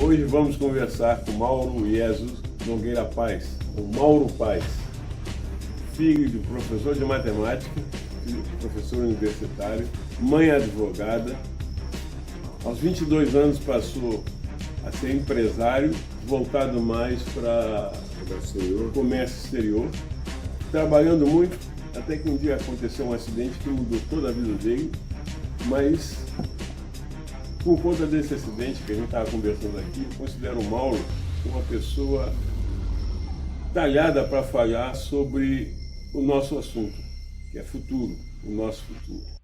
Hoje vamos conversar com Mauro Jesus Nogueira Paes, o Mauro Paes, filho de professor de matemática, professor universitário, mãe advogada. Aos 22 anos passou a ser empresário, voltado mais para o comércio exterior, trabalhando muito, até que um dia aconteceu um acidente que mudou toda a vida dele, mas por conta desse acidente que a gente estava conversando aqui, eu considero o Mauro uma pessoa talhada para falar sobre o nosso assunto, que é futuro, o nosso futuro.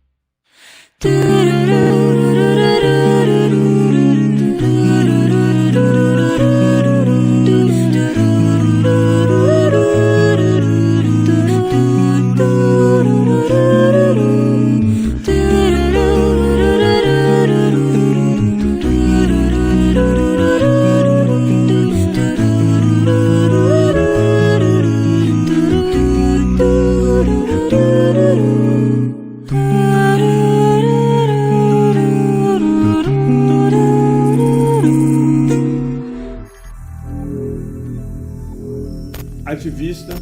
Ativista,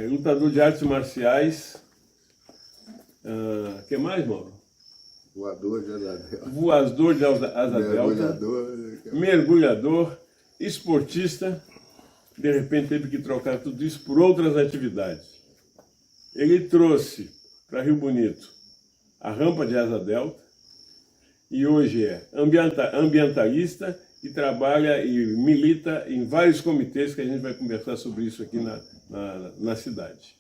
lutador de artes marciais, que mais, Mauro? Voador de asa delta. Voador de asa delta, mergulhador, esportista, de repente teve que trocar tudo isso por outras atividades. Ele trouxe para Rio Bonito a rampa de asa delta e hoje é ambientalista e trabalha e milita em vários comitês que a gente vai conversar sobre isso aqui na cidade.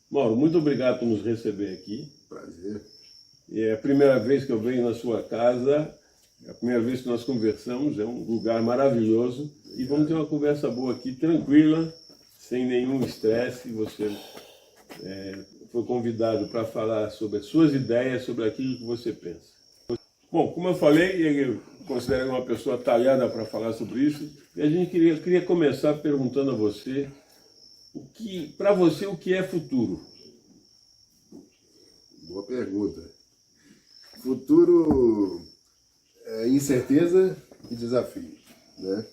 Mauro, muito obrigado por nos receber aqui. Prazer. E é a primeira vez que eu venho na sua casa, é a primeira vez que nós conversamos, é um lugar maravilhoso. E vamos ter uma conversa boa aqui, tranquila, sem nenhum estresse. Você foi convidado para falar sobre as suas ideias, sobre aquilo que você pensa. Bom, como eu falei, ele considera uma pessoa talhada para falar sobre isso. E a gente queria começar perguntando a você, para você, o que é futuro? Boa pergunta. Futuro é incerteza e desafio, né?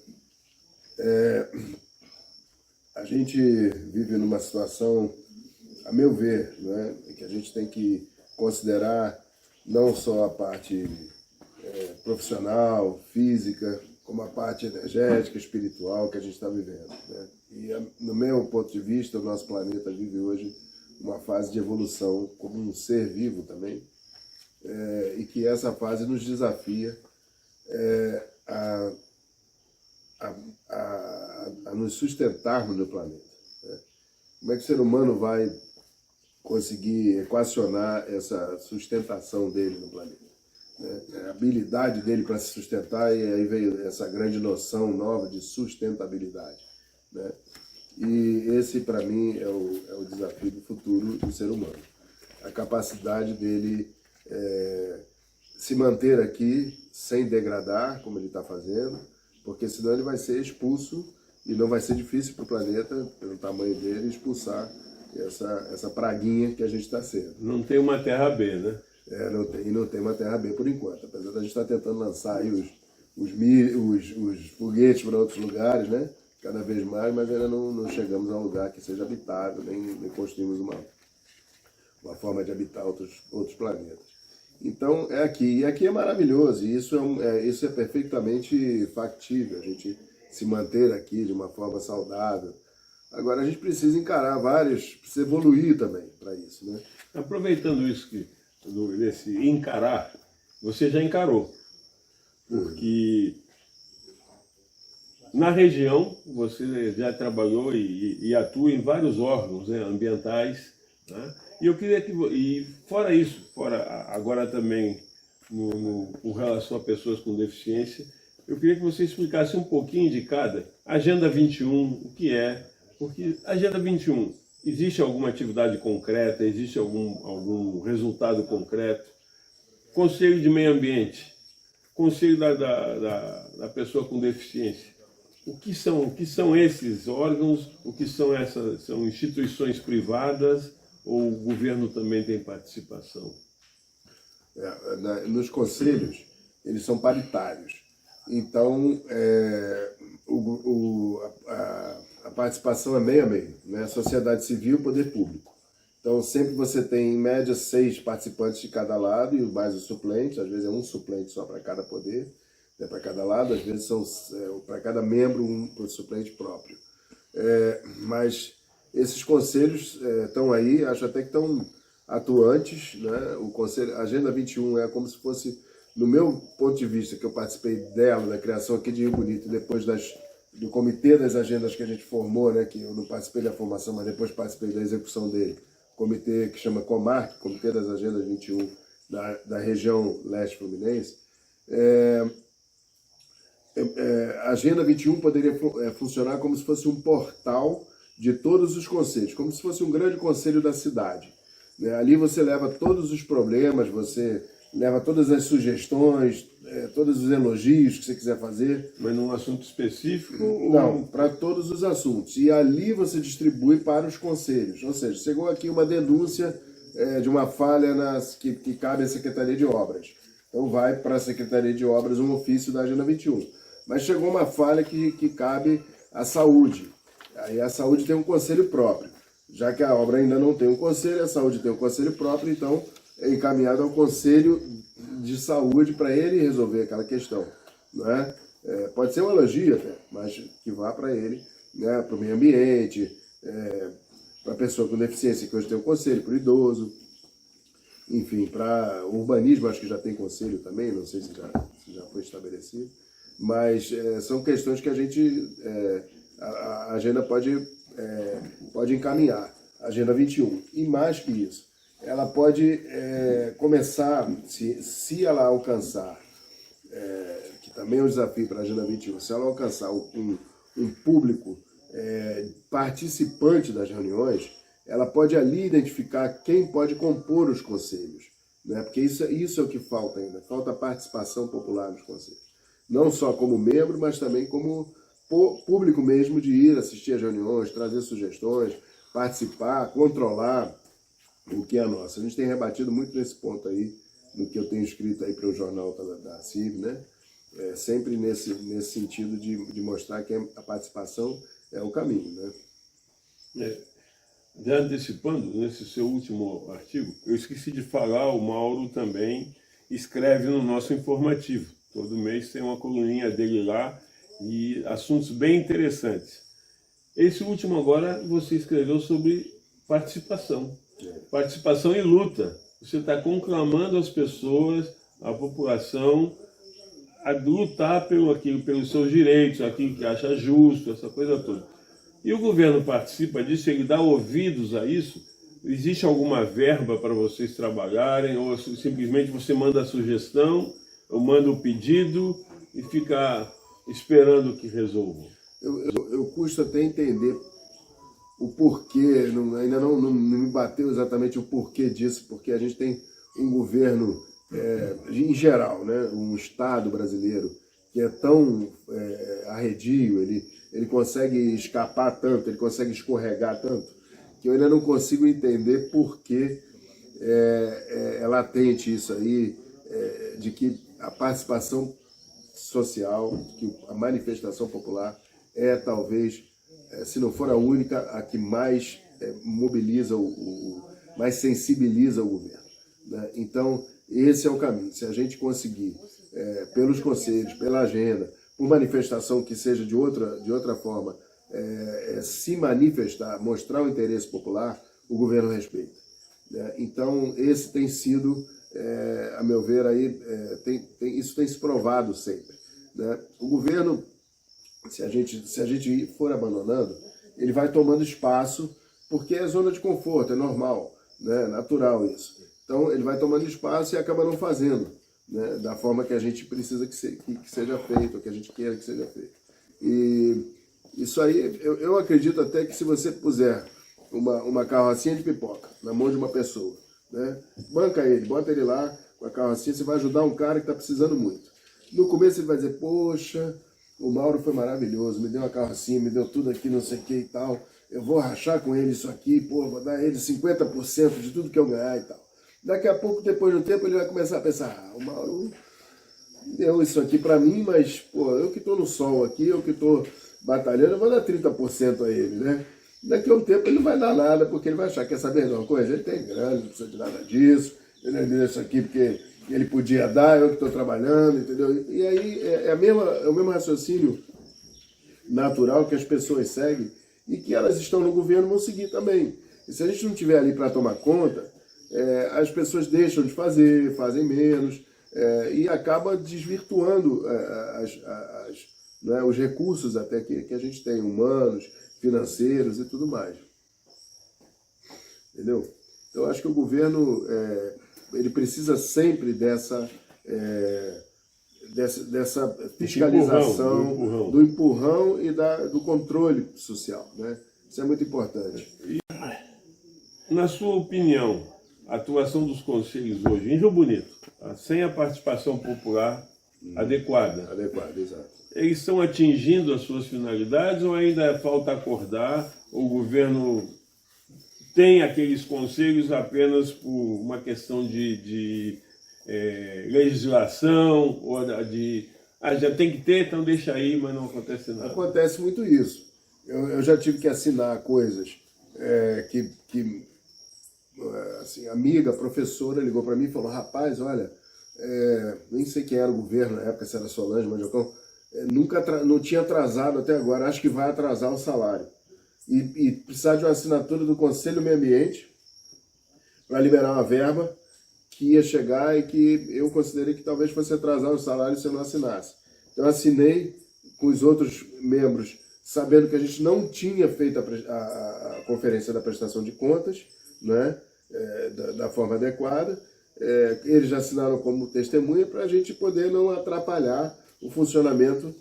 A gente vive numa situação, a meu ver, né, que a gente tem que considerar não só a parte profissional, física, como a parte energética, espiritual que a gente está vivendo, né? E, no meu ponto de vista, o nosso planeta vive hoje uma fase de evolução como um ser vivo também, e que essa fase nos desafia a nos sustentarmos no planeta, né? Como é que o ser humano vai conseguir equacionar essa sustentação dele no planeta, né? A habilidade dele para se sustentar, e aí veio essa grande noção nova de sustentabilidade, né? E esse, para mim, é o desafio do futuro do ser humano. A capacidade dele se manter aqui sem degradar, como ele está fazendo, porque senão ele vai ser expulso e não vai ser difícil para o planeta, pelo tamanho dele, expulsar essa praguinha que a gente está sendo. Não tem uma terra B, né? Não tem uma terra B por enquanto, apesar da gente estar tentando lançar aí os foguetes para outros lugares, né? Cada vez mais, mas ainda não chegamos a um lugar que seja habitável, nem construímos uma forma de habitar outros planetas. Então é aqui, e aqui é maravilhoso, e isso é perfeitamente factível, a gente se manter aqui de uma forma saudável. Agora a gente precisa encarar precisa evoluir também para isso, né? Aproveitando isso, desse encarar, você já encarou, porque na região você já trabalhou e atua em vários órgãos, né, ambientais, né? E eu queria fora isso, agora também com relação a pessoas com deficiência, eu queria que você explicasse um pouquinho de cada. Agenda 21, o que é? Porque Agenda 21, existe alguma atividade concreta, existe algum resultado concreto? Conselho de Meio Ambiente, Conselho da pessoa com deficiência. O que são esses órgãos? O que são essas? São instituições privadas ou o governo também tem participação? Nos conselhos, eles são paritários. Então, a participação é meio a meio, né? Sociedade civil e poder público. Então, sempre você tem, em média, 6 participantes de cada lado e mais os suplentes. Às vezes é um suplente só para cada poder, né, para cada lado. Às vezes são para cada membro um suplente próprio. Mas esses conselhos estão aí, acho até que estão atuantes, né? O conselho, a Agenda 21 é como se fosse, no meu ponto de vista, que eu participei dela, da criação aqui de Rio Bonito, e depois do comitê das agendas que a gente formou, né? Que eu não participei da formação, mas depois participei da execução dele. Comitê que chama Comarc, Comitê das Agendas 21, da região leste fluminense. A Agenda 21 poderia funcionar como se fosse um portal de todos os conselhos, como se fosse um grande conselho da cidade. Ali você leva todos os problemas, você leva todas as sugestões, todos os elogios que você quiser fazer. Mas num assunto específico? Não, para todos os assuntos. E ali você distribui para os conselhos. Ou seja, chegou aqui uma denúncia de uma falha que cabe à Secretaria de Obras. Então vai para a Secretaria de Obras um ofício da Agenda 21. Mas chegou uma falha que cabe à saúde. Aí a saúde tem um conselho próprio. Já que a obra ainda não tem um conselho, a saúde tem um conselho próprio, então é encaminhado ao conselho de saúde para ele resolver aquela questão. Não é? Pode ser um elogio até, mas que vá para ele, né? Para o meio ambiente, para a pessoa com deficiência, que hoje tem um conselho, para o idoso, enfim, para o urbanismo, acho que já tem conselho também, não sei se já foi estabelecido, mas são questões que a gente, a agenda pode encaminhar, a Agenda 21. E mais que isso, ela pode começar, se ela alcançar, que também é um desafio para a Agenda 21, se ela alcançar um público participante das reuniões, ela pode ali identificar quem pode compor os conselhos, né? Porque isso é o que falta ainda, falta a participação popular nos conselhos. Não só como membro, mas também como público mesmo, de ir assistir às reuniões, trazer sugestões, participar, controlar o que é nosso. A gente tem rebatido muito nesse ponto aí, no que eu tenho escrito aí para o jornal da CIV, né? Sempre nesse sentido de mostrar que a participação é o caminho, né? Já antecipando, nesse seu último artigo, eu esqueci de falar, o Mauro também escreve no nosso informativo. Todo mês tem uma coluninha dele lá e assuntos bem interessantes. Esse último agora você escreveu sobre participação. Participação e luta. Você está conclamando as pessoas, a população, a lutar pelos seus direitos, aquilo que acha justo, essa coisa toda. E o governo participa disso, ele dá ouvidos a isso? Existe alguma verba para vocês trabalharem, ou simplesmente você manda a sugestão, ou manda o pedido e fica esperando que resolvam? Eu custo até entender o porquê, ainda não me bateu exatamente o porquê disso, porque a gente tem um governo, em geral, né, um Estado brasileiro que é tão arredio, ele consegue escapar tanto, ele consegue escorregar tanto, que eu ainda não consigo entender por que é latente isso aí, de que a participação social, que a manifestação popular talvez, se não for a única, a que mais mobiliza, mais sensibiliza o governo, né? Então, esse é o caminho. Se a gente conseguir, pelos conselhos, pela agenda, por manifestação que seja de outra forma, se manifestar, mostrar o interesse popular, o governo respeita, né? Então, esse tem sido, a meu ver, aí, isso tem se provado sempre, né? O governo, se a gente for abandonando, ele vai tomando espaço, porque é zona de conforto, é normal, né? Natural isso. Então, ele vai tomando espaço e acaba não fazendo, né, da forma que a gente precisa que seja feito, ou que a gente queira que seja feito. E isso aí, eu acredito até que se você puser uma carrocinha de pipoca na mão de uma pessoa, né, banca ele, bota ele lá com a carrocinha, você vai ajudar um cara que está precisando muito. No começo ele vai dizer, poxa, o Mauro foi maravilhoso, me deu uma carrocinha, me deu tudo aqui, não sei o que e tal, eu vou rachar com ele isso aqui, pô, vou dar ele 50% de tudo que eu ganhar e tal. Daqui a pouco, depois de um tempo, ele vai começar a pensar, o Mauro deu isso aqui para mim, mas, pô, eu que estou no sol aqui, eu que estou batalhando, eu vou dar 30% a ele, né? Daqui a um tempo ele não vai dar nada, porque ele vai achar, quer saber de uma coisa? Ele tem grana, não precisa de nada disso, ele não deu isso aqui porque ele podia dar, eu que estou trabalhando, entendeu? E aí é o mesmo raciocínio natural que as pessoas seguem e que elas estão no governo vão seguir também. E se a gente não estiver ali para tomar conta, as pessoas deixam de fazer, fazem menos, e acaba desvirtuando né, os recursos até que a gente tem, humanos, financeiros e tudo mais. Entendeu? Então, eu acho que o governo ele precisa sempre dessa fiscalização, do empurrão e do controle social, né? Isso é muito importante. Na sua opinião, a atuação dos conselhos hoje, em Rio Bonito, sem a participação popular adequada. Adequada, exato. Eles estão atingindo as suas finalidades ou ainda falta acordar? O governo tem aqueles conselhos apenas por uma questão de legislação, ou já tem que ter, então deixa aí, mas não acontece nada. Acontece muito isso. Eu já tive que assinar coisas que assim, amiga, professora, ligou para mim e falou, rapaz, olha, nem sei quem era o governo na época, se era Solange, Mandiocão, não tinha atrasado até agora, acho que vai atrasar o salário. E precisar de uma assinatura do Conselho do Meio Ambiente para liberar uma verba que ia chegar e que eu considerei que talvez fosse atrasar o salário se eu não assinasse. Então assinei com os outros membros, sabendo que a gente não tinha feito a conferência da prestação de contas, né, da forma adequada. Eles já assinaram como testemunha para a gente poder não atrapalhar o funcionamento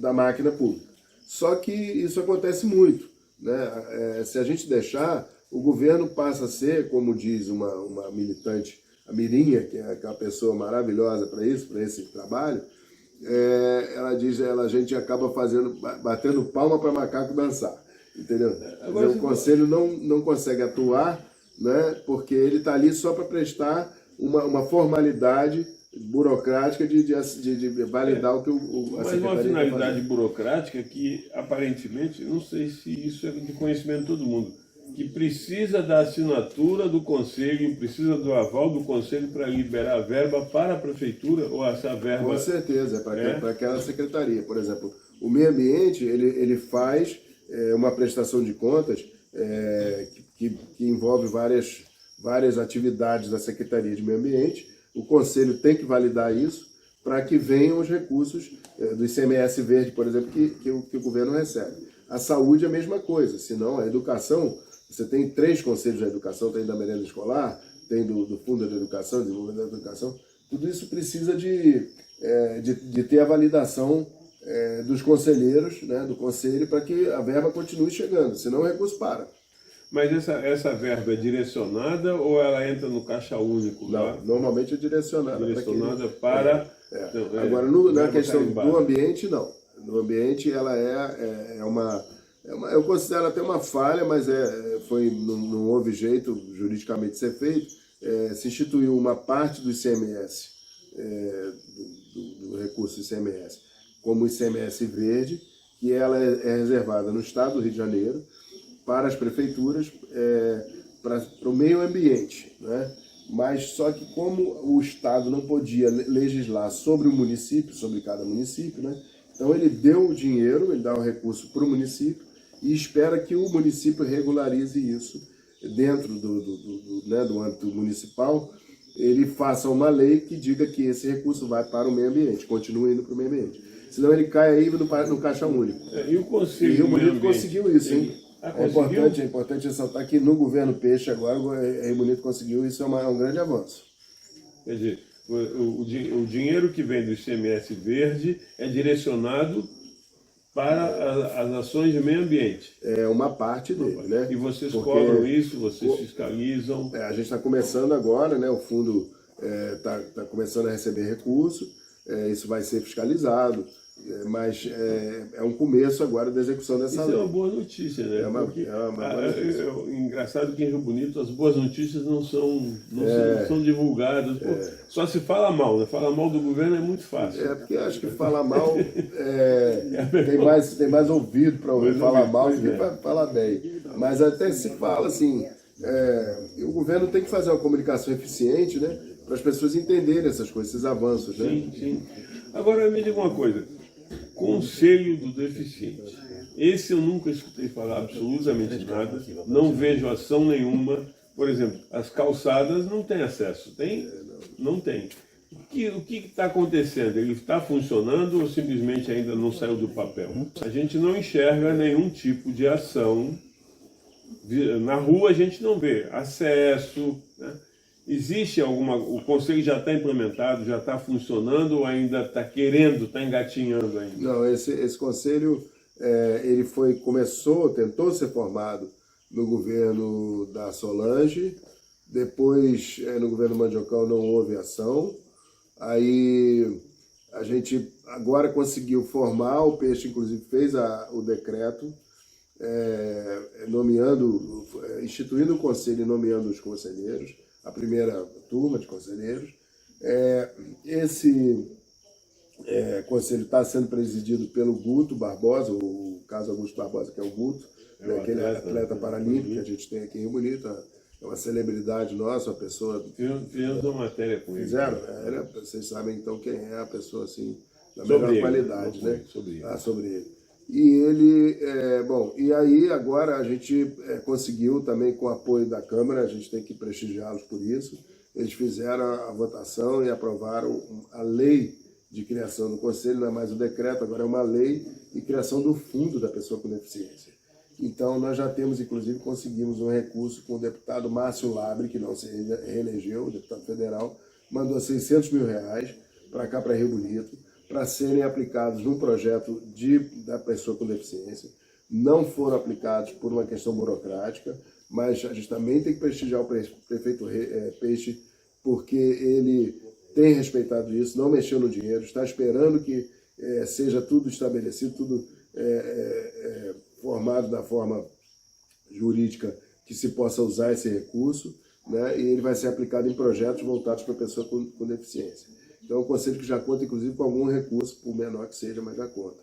da máquina pública. Só que isso acontece muito, né? Se a gente deixar, o governo passa a ser, como diz uma militante, a Mirinha, que é uma pessoa maravilhosa para esse trabalho, ela diz, a gente acaba batendo palma para macaco dançar, entendeu? Agora, o conselho não consegue atuar, né, porque ele está ali só para prestar uma formalidade burocrática de validar o que a Mas uma finalidade burocrática que, aparentemente, não sei se isso é de conhecimento de todo mundo, que precisa da assinatura do conselho, precisa do aval do conselho para liberar a verba para a prefeitura, ou essa verba... Com certeza, para aquela secretaria. Por exemplo, o meio ambiente, ele faz uma prestação de contas que envolve várias atividades da Secretaria de Meio Ambiente. O Conselho tem que validar isso para que venham os recursos do ICMS verde, por exemplo, que o governo recebe. A saúde é a mesma coisa, senão a educação, você tem 3 conselhos da educação, tem da merenda escolar, tem do Fundo da Educação, Desenvolvimento da Educação, tudo isso precisa de ter a validação dos conselheiros, né, do conselho, para que a verba continue chegando, senão o recurso para. Mas essa verba é direcionada ou ela entra no caixa único? Não, normalmente é direcionada. Direcionada para... Então, agora, na questão do ambiente, não. No ambiente, ela eu considero até uma falha, mas não houve jeito juridicamente de ser feito. Se instituiu uma parte do ICMS, do recurso ICMS, como ICMS verde, que ela é reservada no estado do Rio de Janeiro, para as prefeituras, para o meio ambiente, né? Mas só que como o Estado não podia legislar sobre o município, sobre cada município, né? Então ele deu o dinheiro, ele dá o recurso para o município e espera que o município regularize isso dentro do âmbito municipal, ele faça uma lei que diga que esse recurso vai para o meio ambiente, continua indo para o meio ambiente. Senão ele cai aí no caixa único. E o Conselho e o Rio Bonito conseguiu isso, hein? É importante ressaltar que no governo Peixe agora o Rio Bonito conseguiu, isso é um grande avanço. Quer dizer, o dinheiro que vem do ICMS verde é direcionado para as ações de meio ambiente. É uma parte dele, né? E vocês cobram isso, vocês fiscalizam? A gente está começando agora, né? O fundo está começando a receber recurso, isso vai ser fiscalizado. Mas é um começo agora da execução dessa Isso lei. é uma boa notícia, né? É uma boa notícia. Engraçado que em Rio Bonito as boas notícias não são divulgadas. Pô, só se fala mal, né? Falar mal do governo é muito fácil. Porque acho que falar mal tem mais ouvido para ouvir falar mal do que para falar bem. Mas até se fala assim, o governo tem que fazer uma comunicação eficiente, né? Para as pessoas entenderem essas coisas, esses avanços, né? Sim, sim. Agora me diga uma coisa. Conselho do Deficiente. Esse eu nunca escutei falar absolutamente nada, não vejo ação nenhuma. Por exemplo, as calçadas não têm acesso, tem? Não tem. O que está acontecendo? Ele está funcionando ou simplesmente ainda não saiu do papel? A gente não enxerga nenhum tipo de ação. Na rua a gente não vê acesso, né? Existe o conselho já está implementado, já está funcionando ou ainda está está engatinhando ainda? Não, esse conselho, ele tentou ser formado no governo da Solange, depois no governo Mandiocal não houve ação, aí a gente agora conseguiu formar, o Peixe inclusive fez o decreto, instituindo o conselho e nomeando os conselheiros, a primeira turma de conselheiros. Esse conselho está sendo presidido pelo Guto Barbosa, o Carlos Augusto Barbosa, que é o Guto, aquele atleta paralímpico que a gente tem aqui em Rio Bonito, é uma celebridade nossa, uma pessoa... Fizemos uma matéria com ele. Fizeram? Vocês sabem então quem é a pessoa assim, da melhor qualidade, né? Sobre ele. E ele, e aí agora a gente conseguiu também com o apoio da Câmara, a gente tem que prestigiá-los por isso, eles fizeram a votação e aprovaram a lei de criação do Conselho, não é mais um decreto, agora é uma lei de criação do Fundo da Pessoa com Deficiência. Então nós já temos, inclusive, conseguimos um recurso com o deputado Márcio Labre, que não se reelegeu, o deputado federal, mandou R$600 mil para cá, para Rio Bonito, para serem aplicados num projeto da pessoa com deficiência. Não foram aplicados por uma questão burocrática, mas a gente também tem que prestigiar o prefeito Peixe, porque ele tem respeitado isso, não mexeu no dinheiro, está esperando que seja tudo estabelecido, tudo formado da forma jurídica que se possa usar esse recurso, né? E ele vai ser aplicado em projetos voltados para a pessoa com deficiência. Então, é um conselho que já conta, inclusive, com algum recurso, por menor que seja, mas já conta.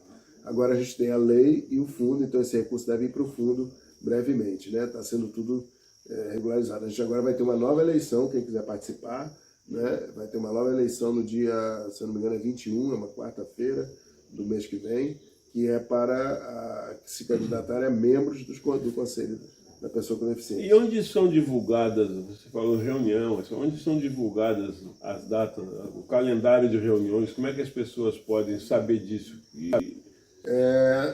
Agora a gente tem a lei e o fundo, então esse recurso deve ir para o fundo brevemente, né? Está sendo tudo regularizado. A gente agora vai ter uma nova eleição, quem quiser participar, né? Vai ter uma nova eleição no dia, se eu não me engano, é 21, é uma quarta-feira do mês que vem, que é para se candidatar a membros do Conselho da Pessoa com Deficiência. E onde são divulgadas, você falou reunião, onde são divulgadas as datas, o calendário de reuniões, como é que as pessoas podem saber disso?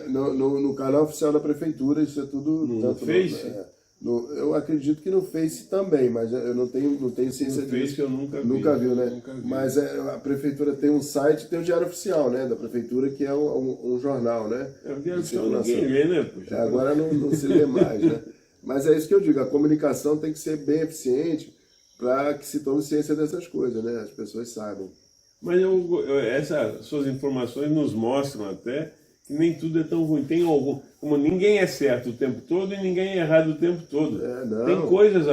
No canal oficial da Prefeitura, isso é tudo... No Face? Eu acredito que no Face também, mas eu não tenho ciência disso. No Face eu nunca vi. Nunca viu, né? Nunca vi. Mas a Prefeitura tem um site, tem o Diário Oficial, né? Da Prefeitura, que é um jornal, né? O Diário Oficial ninguém lê, né? Puxa. Agora não se lê mais, né? Mas é isso que eu digo, a comunicação tem que ser bem eficiente para que se tome ciência dessas coisas, né? As pessoas saibam. Mas essas suas informações nos mostram até que nem tudo é tão ruim. Tem como ninguém é certo o tempo todo e ninguém é errado o tempo todo. Tem coisas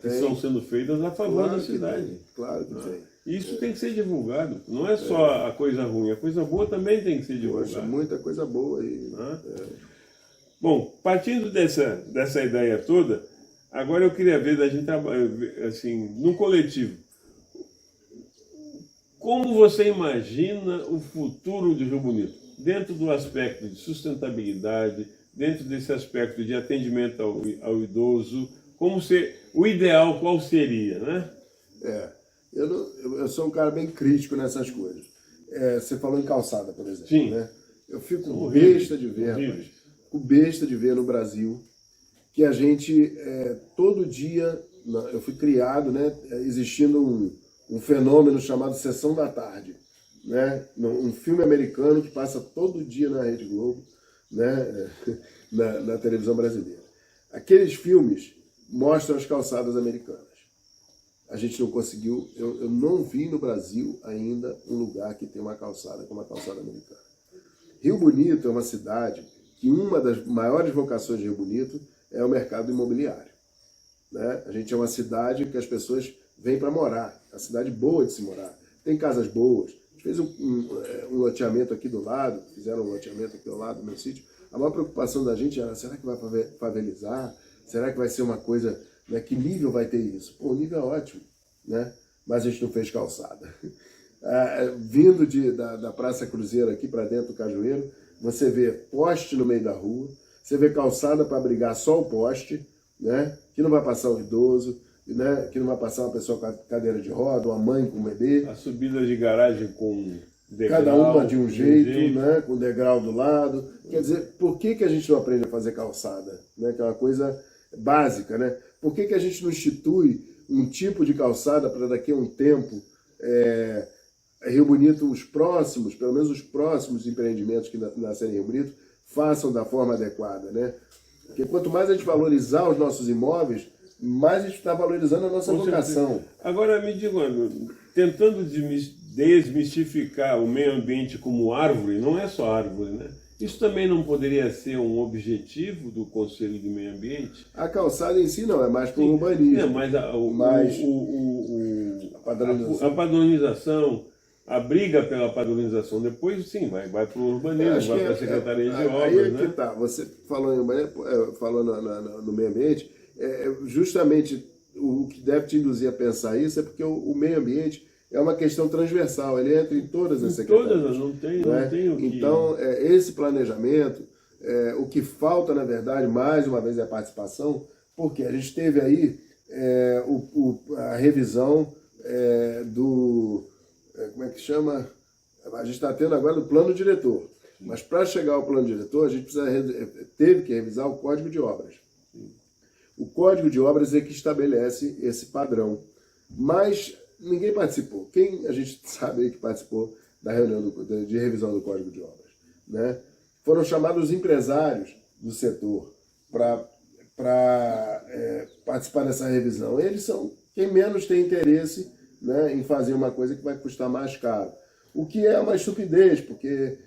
que estão sendo feitas a favor da cidade. Claro que tem. Isso tem que ser divulgado. Não é só a coisa ruim, a coisa boa também tem que ser divulgada. Poxa, muita coisa boa aí. Bom, partindo dessa ideia toda, agora eu queria ver da gente assim, no coletivo. Como você imagina o futuro de Rio Bonito? Dentro do aspecto de sustentabilidade, dentro desse aspecto de atendimento ao idoso, o ideal qual seria, né? Eu sou um cara bem crítico nessas coisas. Você falou em calçada, por exemplo. Sim. Né? Eu fico besta de ver, rapaz. Fico besta de ver no Brasil que a gente, todo dia, eu fui criado, né, existindo um fenômeno chamado Sessão da Tarde. Né? Um filme americano que passa todo dia na Rede Globo, né? na televisão brasileira. Aqueles filmes mostram as calçadas americanas. A gente não conseguiu, eu não vi no Brasil ainda um lugar que tem uma calçada como a calçada americana. Rio Bonito é uma cidade que uma das maiores vocações de Rio Bonito é o mercado imobiliário. Né? A gente é uma cidade que as pessoas vêm para morar, é uma cidade boa de se morar, tem casas boas. A gente fez um loteamento aqui do lado, fizeram um loteamento aqui ao lado do meu sítio. A maior preocupação da gente era, será que vai favelizar? Será que vai ser uma coisa, né, que nível vai ter isso? Pô, o nível é ótimo, né? Mas a gente não fez calçada. Vindo da Praça Cruzeiro aqui para dentro do Cajueiro, você vê poste no meio da rua, você vê calçada para abrigar só o poste, né? Que não vai passar um idoso, né? Que não vai passar uma pessoa com a cadeira de roda, uma mãe com um bebê. A subida de garagem com degrau. Cada uma de um jeito, né? Com degrau do lado. Quer dizer, por que a gente não aprende a fazer calçada? Né? Que é uma coisa básica, né? Por que a gente não institui um tipo de calçada para daqui a um tempo Rio Bonito, pelo menos os próximos empreendimentos que nascerem em Rio Bonito, façam da forma adequada, né? Porque quanto mais a gente valorizar os nossos imóveis, mais a gente está valorizando a nossa vocação. Agora, me diga, tentando desmistificar o meio ambiente como árvore, não é só árvore, né? Isso também não poderia ser um objetivo do Conselho de Meio Ambiente? A calçada em si não, é mais para o urbanismo. É, mas a padronização, a briga pela padronização, depois sim, vai para o urbanismo, vai para a Secretaria de Obras. Aí é que tá, você falando no meio ambiente, justamente o que deve te induzir a pensar isso é porque o meio ambiente é uma questão transversal, ele entra em todas as secretarias. Todas, não tem o que... Então, esse planejamento, o que falta, na verdade, mais uma vez, é a participação, porque a gente teve aí a revisão do... como é que chama? A gente está tendo agora o plano diretor. Mas para chegar ao plano diretor, a gente teve que revisar o Código de Obras. O Código de Obras é que estabelece esse padrão. Mas ninguém participou. Quem a gente sabe aí que participou da reunião de revisão do Código de Obras? Né? Foram chamados os empresários do setor para participar dessa revisão. Eles são quem menos tem interesse, né, em fazer uma coisa que vai custar mais caro. O que é uma estupidez, porque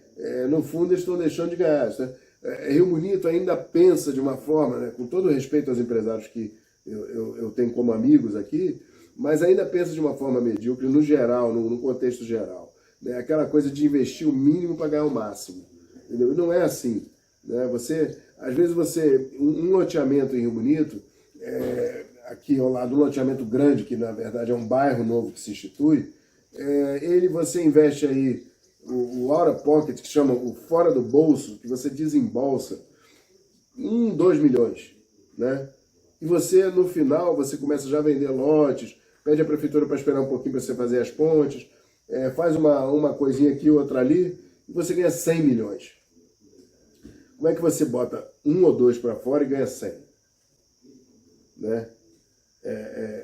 no fundo eles estão deixando de ganhar. Né? Rio Bonito ainda pensa de uma forma, né, com todo respeito aos empresários que eu tenho como amigos aqui, mas ainda pensa de uma forma medíocre, no geral, no contexto geral. Né? Aquela coisa de investir o mínimo para ganhar o máximo. Entendeu? E não é assim. Né? Às vezes um loteamento em Rio Bonito, aqui ao lado, um loteamento grande, que na verdade é um bairro novo que se institui, você investe aí o out of pocket, que chama o fora do bolso, que você desembolsa, 2 milhões. Né? E você, no final, você começa já a vender lotes, pede a prefeitura para esperar um pouquinho para você fazer as pontes, faz uma coisinha aqui, outra ali, e você ganha 100 milhões. Como é que você bota 1 ou 2 para fora e ganha 100? Né?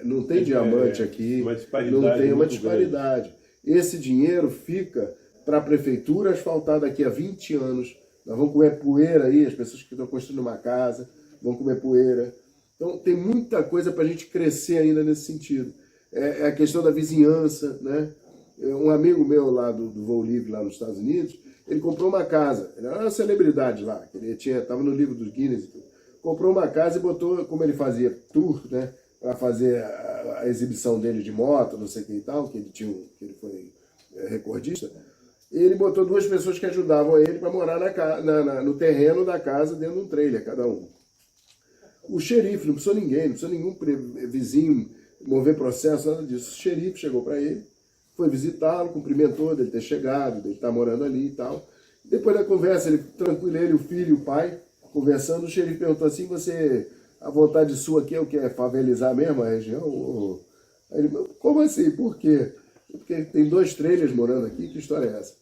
Não tem diamante aqui, não tem uma disparidade. Grande. Esse dinheiro fica para a prefeitura asfaltar daqui a 20 anos. Nós vamos comer poeira aí, as pessoas que estão construindo uma casa vão comer poeira. Então tem muita coisa para a gente crescer ainda nesse sentido. É a questão da vizinhança, né? Um amigo meu lá do Voo Livre, lá nos Estados Unidos, ele comprou uma casa. Ele era uma celebridade lá, ele estava no livro dos Guinness. Comprou uma casa e botou, como ele fazia tour, né? Para fazer a exibição dele de moto, não sei o que e tal, que ele foi recordista. Ele botou 2 pessoas que ajudavam ele para morar no terreno da casa, dentro de um trailer, cada um. O xerife, não precisou ninguém, não precisou nenhum vizinho mover processo, nada disso. O xerife chegou para ele, foi visitá-lo, cumprimentou dele ter chegado, dele estar morando ali e tal. Depois da conversa, ele, o filho e o pai, conversando, o xerife perguntou assim, a vontade sua aqui é o que? É favelizar mesmo a região? Aí ele, como assim? Por quê? Porque tem 2 trailers morando aqui, que história é essa?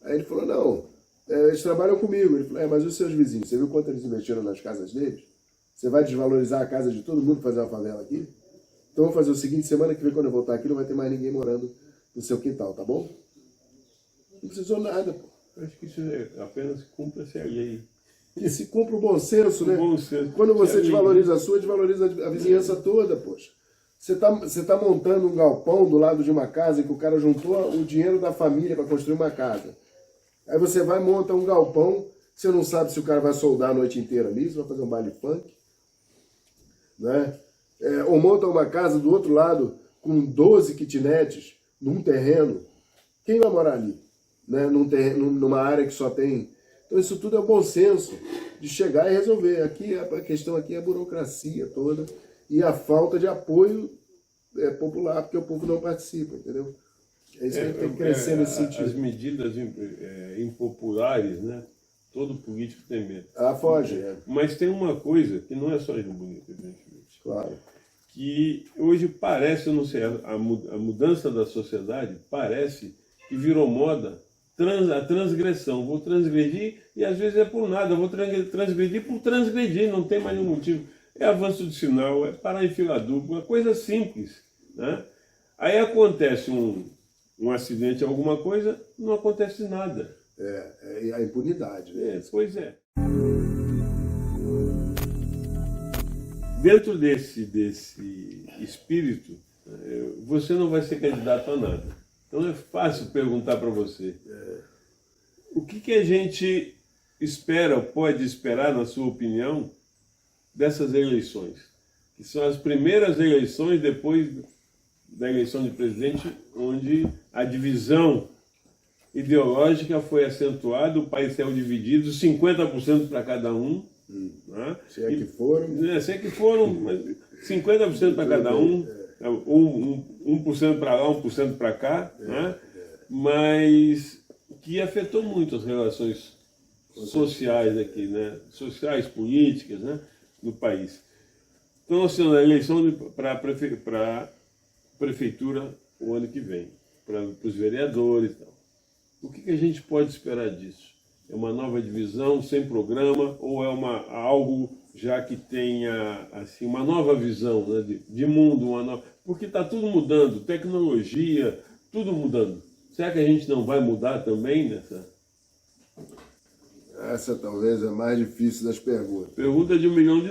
Aí ele falou, não, eles trabalham comigo. Ele falou, mas os seus vizinhos, você viu quanto eles investiram nas casas deles? Você vai desvalorizar a casa de todo mundo fazer uma favela aqui? Então vamos fazer o seguinte, semana que vem quando eu voltar aqui não vai ter mais ninguém morando no seu quintal, tá bom? Não precisou nada, pô. Eu acho que isso apenas cumpre-se a lei. E se cumpre o bom senso, né? Bom senso. Quando você desvaloriza a sua, desvaloriza a vizinhança toda, poxa. Você tá montando um galpão do lado de uma casa em que o cara juntou o dinheiro da família para construir uma casa. Aí você vai e monta um galpão, você não sabe se o cara vai soldar a noite inteira ali, se vai fazer um baile funk, né? Ou monta uma casa do outro lado com 12 kitnets num terreno. Quem vai morar ali? Né? Numa área que só tem... Então isso tudo é bom senso de chegar e resolver. Aqui, a questão aqui é a burocracia toda e a falta de apoio popular, porque o povo não participa, entendeu? É isso que a gente tem que crescer nesse sentido. As medidas impopulares, né? Todo político tem medo. Foge. Mas tem uma coisa que não é só Rio Bonito, evidentemente. Claro. Que hoje parece, eu não sei, a mudança da sociedade parece que virou moda a transgressão. Vou transgredir e às vezes é por nada. Vou transgredir por transgredir, não tem mais nenhum motivo. É avanço de sinal, é parar em fila dupla, uma coisa simples, né? Aí acontece um acidente, alguma coisa, não acontece nada. É a impunidade. Né? Pois é. Dentro desse espírito, você não vai ser candidato a nada. Então é fácil perguntar para você. O que a gente espera, ou pode esperar, na sua opinião, dessas eleições? Que são as primeiras eleições depois da eleição de presidente, onde a divisão ideológica foi acentuada, o país saiu dividido, 50% para cada um. Né? Se é que foram. Se é que foram, 50% para cada um, 1% para lá, 1% para cá, né? Mas que afetou muito as relações sociais aqui, né? Sociais, políticas, né? No país. Então, assim, a eleição para a prefeitura o ano que vem, para os vereadores e tal. O que a gente pode esperar disso? É uma nova divisão, sem programa, ou é algo já que tenha assim, uma nova visão, né, de mundo? Porque está tudo mudando, tecnologia, tudo mudando. Será que a gente não vai mudar também nessa? Essa talvez é a mais difícil das perguntas. Pergunta de $1 milhão.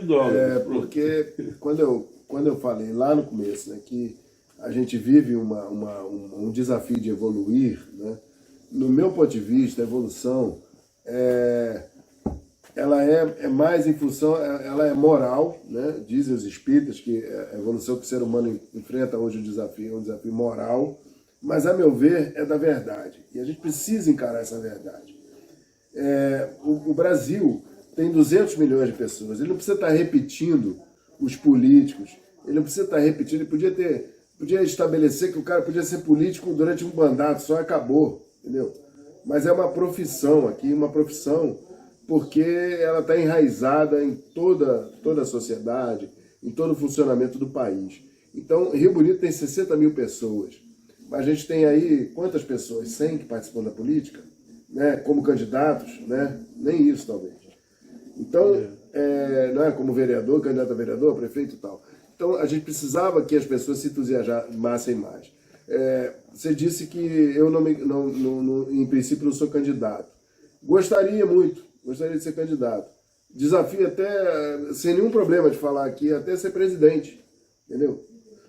Porque quando eu falei lá no começo, né, que a gente vive um desafio de evoluir, né, no meu ponto de vista, a evolução ela é mais em função, ela é moral, né? Dizem os espíritas que a evolução que o ser humano enfrenta hoje é um desafio moral, mas a meu ver é da verdade, e a gente precisa encarar essa verdade. O Brasil tem 200 milhões de pessoas, ele não precisa estar repetindo os políticos, ele não precisa estar repetindo, ele podia estabelecer que o cara podia ser político durante um mandato só e acabou, entendeu? Mas é uma profissão aqui, porque ela está enraizada em toda a sociedade, em todo o funcionamento do país. Então, Rio Bonito tem 60 mil pessoas, mas a gente tem aí quantas pessoas? 100 que participam da política, né? Como candidatos, né? Nem isso, talvez. Então, não é como vereador, candidato a vereador, prefeito e tal. Então, a gente precisava que as pessoas se entusiasmassem mais. Você disse que eu, em princípio, não sou candidato. Gostaria de ser candidato. Desafio até, sem nenhum problema de falar aqui, até ser presidente, entendeu?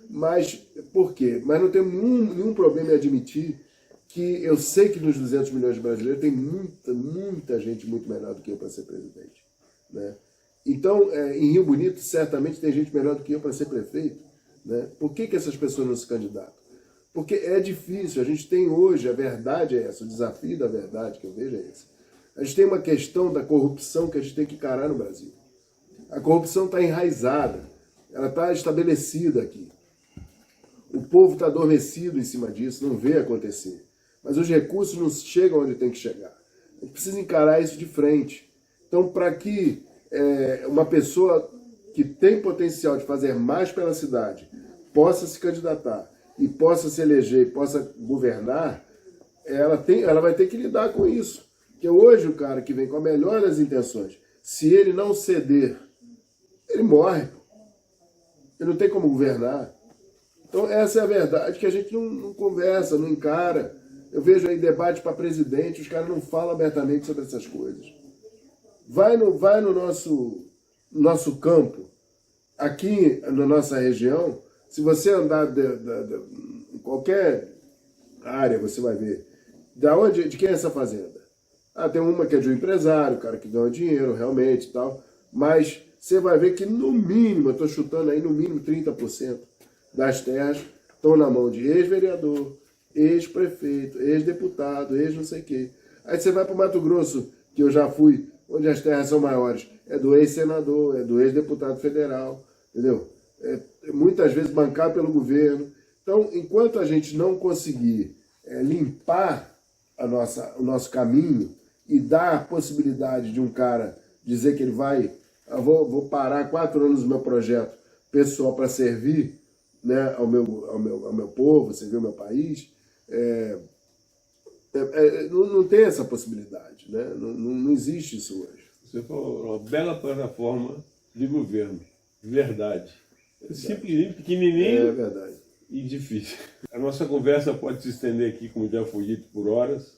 Mas, por quê? Mas não tenho nenhum problema em admitir que eu sei que nos 200 milhões de brasileiros tem muita gente muito melhor do que eu para ser presidente, né? Então, em Rio Bonito, certamente tem gente melhor do que eu para ser prefeito, né? Por que essas pessoas não se candidatam? Porque é difícil, a gente tem hoje, a verdade é essa, o desafio da verdade que eu vejo é esse. A gente tem uma questão da corrupção que a gente tem que encarar no Brasil. A corrupção está enraizada, ela está estabelecida aqui. O povo está adormecido em cima disso, não vê acontecer. Mas os recursos não chegam onde tem que chegar. A gente precisa encarar isso de frente. Então, para que uma pessoa que tem potencial de fazer mais pela cidade possa se candidatar, e possa se eleger, e possa governar, ela vai ter que lidar com isso. Porque hoje o cara que vem com a melhor das intenções, se ele não ceder, ele morre. Ele não tem como governar. Então essa é a verdade que a gente não conversa, não encara. Eu vejo aí debate para presidente, os caras não falam abertamente sobre essas coisas. Vai no nosso campo, aqui na nossa região, se você andar em qualquer área, você vai ver. De quem é essa fazenda? Tem uma que é de um empresário, o cara que ganha dinheiro realmente e tal, mas você vai ver que no mínimo, eu estou chutando aí, no mínimo 30% das terras estão na mão de ex-vereador, ex-prefeito, ex-deputado, ex-não sei o quê. Aí você vai para o Mato Grosso, que eu já fui, onde as terras são maiores, é do ex-senador, é do ex-deputado federal, entendeu? Muitas vezes bancado pelo governo. Então, enquanto a gente não conseguir limpar o nosso caminho e dar a possibilidade de um cara dizer que ele vai, vou parar 4 anos do meu projeto pessoal para servir, né, ao meu povo, servir ao meu país, não tem essa possibilidade, né? Não existe isso hoje. Você falou uma bela plataforma de governo, verdade. Simplesmente pequenininho verdade. E difícil. A nossa conversa pode se estender aqui, como já foi dito, por horas.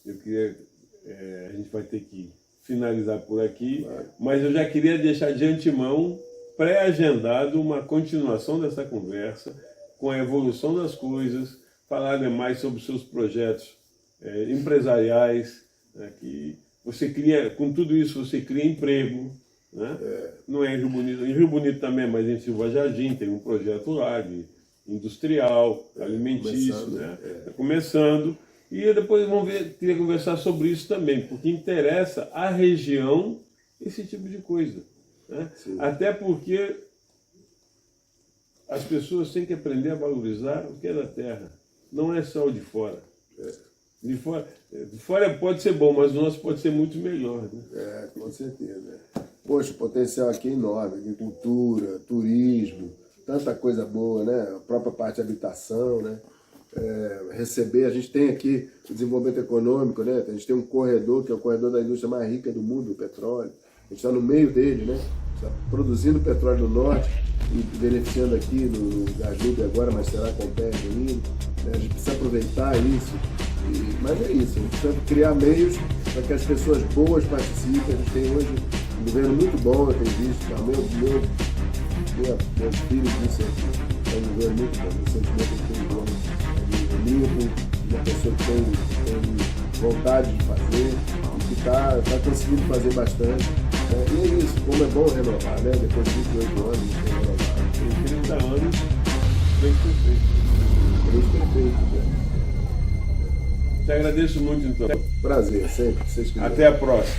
A gente vai ter que finalizar por aqui, mas eu já queria deixar de antemão pré-agendado uma continuação dessa conversa, com a evolução das coisas, falar mais sobre os seus projetos empresariais, né, que você cria, com tudo isso você cria emprego, né? Não é em Rio Bonito também, mas em Silva Jardim tem um projeto lá de industrial, alimentício, né? Começando. E depois queria conversar sobre isso também, porque interessa à região esse tipo de coisa, né? Até porque as pessoas têm que aprender a valorizar o que é da terra, não é só o de fora. De fora pode ser bom, mas o nosso pode ser muito melhor, né? Com certeza. Poxa, o potencial aqui é enorme, agricultura, turismo, tanta coisa boa, né? A própria parte de habitação, né? Receber, a gente tem aqui o desenvolvimento econômico, né? A gente tem um corredor, que é o corredor da indústria mais rica do mundo, o petróleo. A gente está no meio dele, né? Está produzindo petróleo no norte e beneficiando aqui no Gajube agora, mas será com o pé ainda, né? A gente precisa aproveitar isso. Mas é isso, a gente precisa criar meios para que as pessoas boas participem. A gente tem hoje um governo muito bom, eu tenho visto, tá? Meus filhos disse aqui, é um governo muito bom. Recentemente eu tenho um governo limpo, uma pessoa que tem vontade de fazer, e que está conseguindo fazer bastante. E é isso, como é bom renovar, né? Depois de 28 anos, a gente tem renovado. Em 30 anos, bem perfeito. Bem perfeito, né? Te agradeço muito, então. Prazer, sempre. Até a próxima.